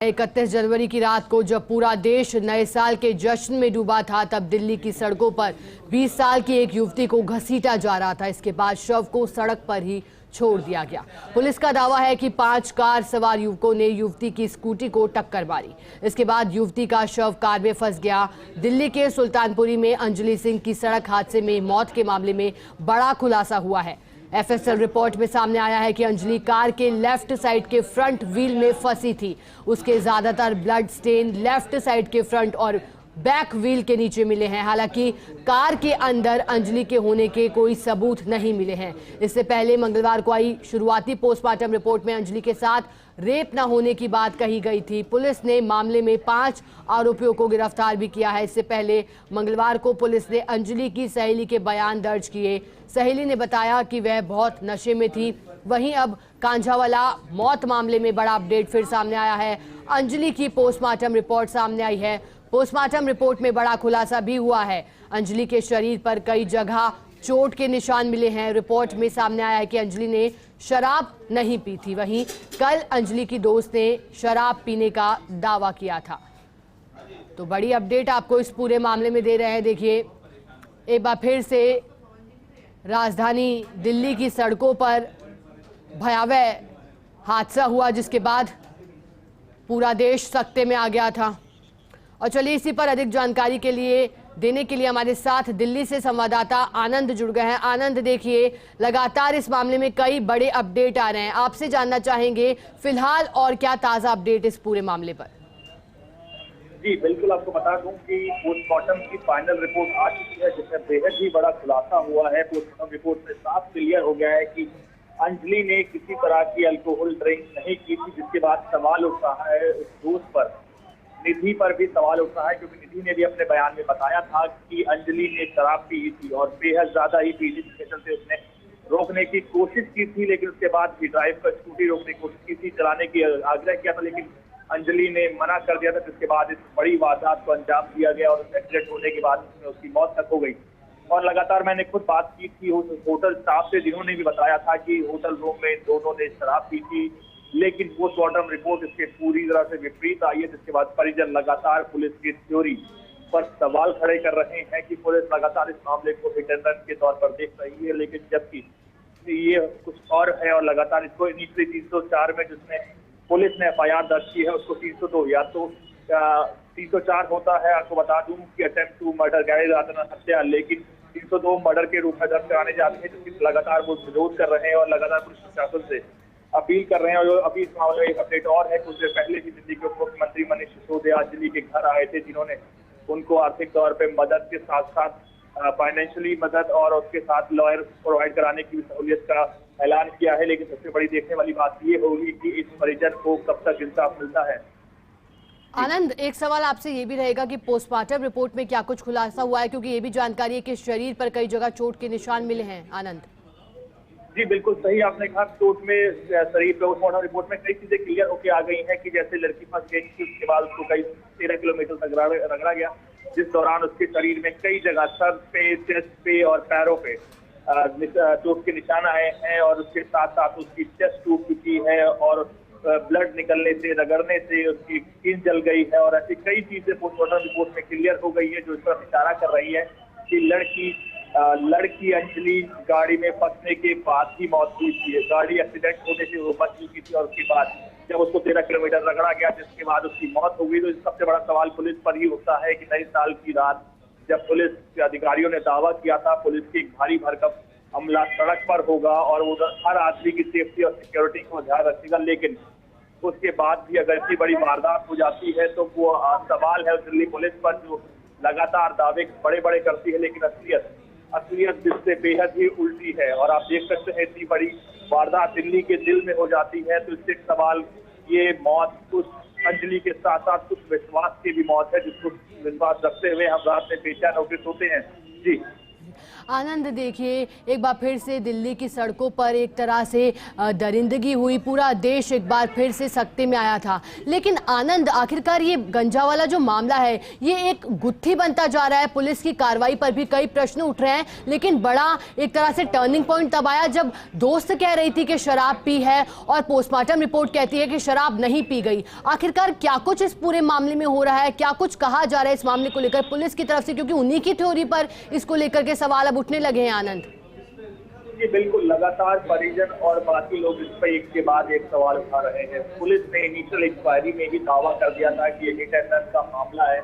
31 जनवरी की रात को जब पूरा देश नए साल के जश्न में डूबा था, तब दिल्ली की सड़कों पर 20 साल की एक युवती को घसीटा जा रहा था। इसके बाद शव को सड़क पर ही छोड़ दिया गया। पुलिस का दावा है कि 5 कार सवार युवकों ने युवती की स्कूटी को टक्कर मारी। इसके बाद युवती का शव कार में फंस गया। दिल्ली के सुल्तानपुरी में अंजलि सिंह की सड़क हादसे में मौत के मामले में बड़ा खुलासा हुआ है। एफएसएल रिपोर्ट में सामने आया है कि अंजलि कार के लेफ्ट साइड के फ्रंट व्हील में फंसी थी। उसके ज्यादातर ब्लड स्टेन लेफ्ट साइड के फ्रंट और बैक व्हील के नीचे मिले हैं। हालांकि कार के अंदर अंजलि के होने के कोई सबूत नहीं मिले हैं। इससे पहले मंगलवार को आई शुरुआती पोस्टमार्टम रिपोर्ट में अंजलि के साथ रेप न होने की बात कही गई थी। पुलिस ने मामले में 5 आरोपियों को गिरफ्तार भी किया है। इससे पहले मंगलवार को पुलिस ने अंजलि की सहेली के बयान दर्ज किए। सहेली ने बताया कि वह बहुत नशे में थी। वहीं अब कांझावाला मौत मामले में बड़ा अपडेट फिर सामने आया है। अंजलि की पोस्टमार्टम रिपोर्ट सामने आई है। पोस्टमार्टम रिपोर्ट में बड़ा खुलासा भी हुआ है। अंजलि के शरीर पर कई जगह चोट के निशान मिले हैं। रिपोर्ट में सामने आया है कि अंजलि ने शराब नहीं पी थी। वहीं कल अंजलि की दोस्त ने शराब पीने का दावा किया था। तो बड़ी अपडेट आपको इस पूरे मामले में दे रहे हैं। देखिए, एक बार फिर से राजधानी दिल्ली की सड़कों पर भयावह हादसा हुआ, जिसके बाद पूरा देश सख्ते में आ गया था। और चलिए, इसी पर अधिक जानकारी के लिए देने के लिए हमारे साथ दिल्ली से संवाददाता आनंद जुड़ गए हैं। आनंद, देखिए, लगातार इस मामले में कई बड़े अपडेट आ रहे हैं। आपसे जानना चाहेंगे फिलहाल और क्या ताजा अपडेट इस पूरे मामले पर। जी बिल्कुल, आपको बता दूं कि पोस्टमार्टम की फाइनल रिपोर्ट आ चुकी है, जिसमें बेहद ही बड़ा खुलासा हुआ है। पोस्टमार्टम रिपोर्ट से साफ क्लियर हो गया है कि अंजलि ने किसी तरह की अल्कोहल ड्रिंक नहीं की थी, जिसके बाद सवाल उठ रहा है उस दोस्त पर, निधि पर भी सवाल उठ रहा है, क्योंकि निधि ने भी अपने बयान में बताया था कि अंजलि ने शराब पी थी और बेहद ज्यादा ही पी थी, जिसके चलते उसने रोकने की कोशिश की थी, लेकिन उसके बाद भी ड्राइव कर स्कूटी रोकने की कोशिश की थी, चलाने की आग्रह किया था, लेकिन अंजलि ने मना कर दिया था। जिसके बाद इस बड़ी वारदात को अंजाम दिया गया और एक्सीडेंट होने के बाद उसकी मौत तक हो गई। और लगातार मैंने खुद बात की थी उस होटल स्टाफ से, जिन्होंने भी बताया था कि होटल रूम में दोनों ने शराब पी थी, लेकिन पोस्टमार्टम रिपोर्ट इसके पूरी तरह से विपरीत आई है। जिसके बाद परिजन लगातार पुलिस की थ्योरी पर सवाल खड़े कर रहे हैं कि पुलिस लगातार इस मामले को हिट एंड रन के तौर पर देख रही है, लेकिन जबकि ये कुछ और है। और लगातार इसको इनिशियली 304 में जिसमें पुलिस ने FIR दर्ज की है, उसको 302 या तो 304 होता है। आपको बता दूं कि अटेम्प्ट टू मर्डर, गैर इरादाना हत्या, लेकिन 302 मर्डर के रूप में दर्ज कराने जाते हैं, जिसकी लगातार वो विरोध कर रहे हैं और लगातार पुलिस प्रशासन से अपील कर रहे हैं। और अभी इस मामले में एक अपडेट और है। कुछ देर पहले भी दिल्ली के उप मुख्यमंत्री मनीष सिसोदिया अंजलि के घर आए थे, जिन्होंने उनको आर्थिक तौर पर मदद के साथ साथ फाइनेंशियली मदद और उसके साथ लॉयर प्रोवाइड कराने की सहूलियत का ऐलान किया है। लेकिन सबसे बड़ी देखने वाली बात ये होगी कि इस परिजन को कब तक इंसाफ मिलता है। आनंद, एक सवाल आपसे ये भी रहेगा कि पोस्टमार्टम रिपोर्ट में क्या कुछ खुलासा हुआ है, क्योंकि ये भी जानकारी है कि शरीर पर कई जगह चोट के निशान मिले हैं। आनंद जी बिल्कुल सही आपने कहा। चोट में शरीर पोस्टमार्टम रिपोर्ट में कई चीजें क्लियर होकर आ गई हैं कि जैसे लड़की फंस गई थी, उसके बाद उसको कई 13 किलोमीटर तक रगड़ा गया, जिस दौरान उसके शरीर में कई जगह सर पे, चेस्ट पे और पैरों पे चोट के निशान आए हैं। और उसके साथ साथ उसकी चेस्ट टूट चुकी है और ब्लड निकलने से, रगड़ने से उसकी स्किन जल गई है। और ऐसी कई चीजें पोस्टमार्टम रिपोर्ट में क्लियर हो गई है, जो इस पर इशारा कर रही है कि लड़की अंजलि गाड़ी में फंसने के बाद ही मौत हुई थी। गाड़ी एक्सीडेंट होने से वो बच चुकी थी और उसके बाद जब उसको 13 किलोमीटर रगड़ा गया, जिसके बाद उसकी मौत हो गई। तो सबसे बड़ा सवाल पुलिस पर ही उठता है कि नए साल की रात जब पुलिस के अधिकारियों ने दावा किया था पुलिस की एक भारी भरकम हमला सड़क पर होगा और वो हर आदमी की सेफ्टी और सिक्योरिटी को ध्यान रखेगा, लेकिन उसके बाद भी अगर इतनी बड़ी वारदात हो जाती है तो वो सवाल है दिल्ली पुलिस पर, जो लगातार दावे बड़े बड़े करती है, लेकिन असलियत जिससे बेहद ही उल्टी है। और आप देख सकते हैं इतनी बड़ी वारदात दिल्ली के दिल में हो जाती है, तो इससे सवाल ये मौत कुछ अंजलि के साथ साथ कुछ विश्वास की भी मौत है, जिसको विश्वास रखते हुए हम रात में बेचैन होकर सोते हैं। जी आनंद, देखिए एक बार फिर से दिल्ली की सड़कों पर एक तरह से दरिंदगी हुई, पूरा देश एक बार फिर से सख्ते में आया था। लेकिन आनंद, आखिरकार ये गंजा वाला जो मामला है ये एक गुत्थी बनता जा रहा है। पुलिस की कार्रवाई पर भी कई प्रश्न उठ रहे हैं, लेकिन बड़ा एक तरह से टर्निंग पॉइंट तब आया जब दोस्त कह रही थी कि शराब पी है और पोस्टमार्टम रिपोर्ट कहती है कि शराब नहीं पी गई। आखिरकार क्या कुछ इस पूरे मामले में हो रहा है, क्या कुछ कहा जा रहा है इस मामले को लेकर पुलिस की तरफ से, क्योंकि उन्हीं की थ्योरी पर इसको लेकर के सवाल अब उठने लगे हैं। आनंद जी बिल्कुल, लगातार परिजन और बाकी लोग इस पर एक के बाद एक सवाल उठा रहे हैं। पुलिस ने इनिशियल इंक्वायरी में ही दावा कर दिया था कि ये हिट एंड रन का मामला है,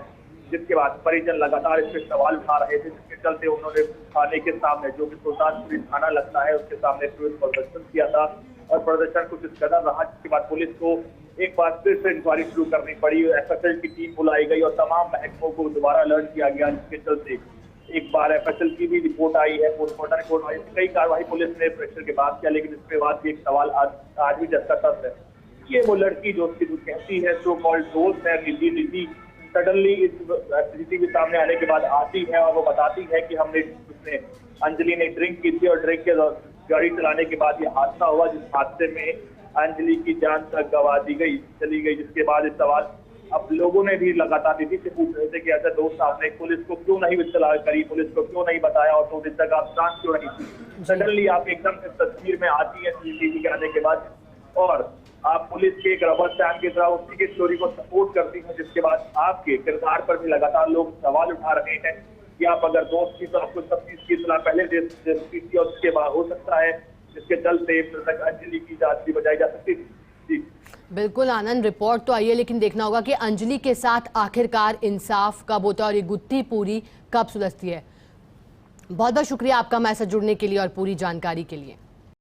जिसके बाद परिजन लगातार इस पर सवाल उठा रहे थे, जिसके चलते उन्होंने थाने के सामने, जो कि सुल्तानपुरी थाना लगता है, उसके सामने प्रदर्शन किया था और प्रदर्शन कुछ इस कदर रहा, जिसके बाद पुलिस को एक बार फिर से इंक्वायरी शुरू करनी पड़ी। एफएसएल की टीम बुलाई गई और तमाम महकमों को दोबारा अलर्ट किया गया, जिसके चलते एक बार एफएसएल की भी रिपोर्ट आई है, पोस्टमार्टम रिपोर्ट आई, कई कार्रवाई पुलिस ने प्रेशर के बाद किया। लेकिन इसके बाद भी एक सवाल आज भी दस्तक है, ये वो लड़की जो उसकी कहती है सो कॉल्ड दोस्त है निधि सडनली इस स्थिति के सामने आने के बाद आती है और वो बताती है कि उसने अंजलि ने ड्रिंक की थी और ड्रिंक के गाड़ी चलाने के बाद ये हादसा हुआ, जिस हादसे में अंजलि की जान तक गंवा दी गई, चली गई। जिसके बाद इस सवाल अब लोगों ने भी लगातार निधि से पूछ रहे थे कि ऐसा दोस्त आपने पुलिस को क्यों नहीं इत्तला करी, पुलिस को क्यों नहीं बताया और 2 दिन तक आप शांत क्यों नहीं थी। सडनली आप एकदम से तस्वीर में आती है सीसीटीवी के आने के बाद और आप पुलिस के एक रबर स्टैंप की तरह उसी की स्टोरी को सपोर्ट करती हैं, जिसके बाद आपके किरदार पर भी लगातार लोग सवाल उठा रहे हैं कि आप अगर दोस्त थी तो आपको सब चीज की इत्तला पहले दे सकती थी और उसके बाद हो सकता है जिसके चलते अंजलि की जांच भी बचाई जा सकती थी। जी बिल्कुल आनंद, रिपोर्ट तो आई है, लेकिन देखना होगा कि अंजलि के साथ आखिरकार इंसाफ कब होता है और ये गुत्थी पूरी कब सुलझती है। बहुत बहुत शुक्रिया आपका हमारे साथ जुड़ने के लिए और पूरी जानकारी के लिए।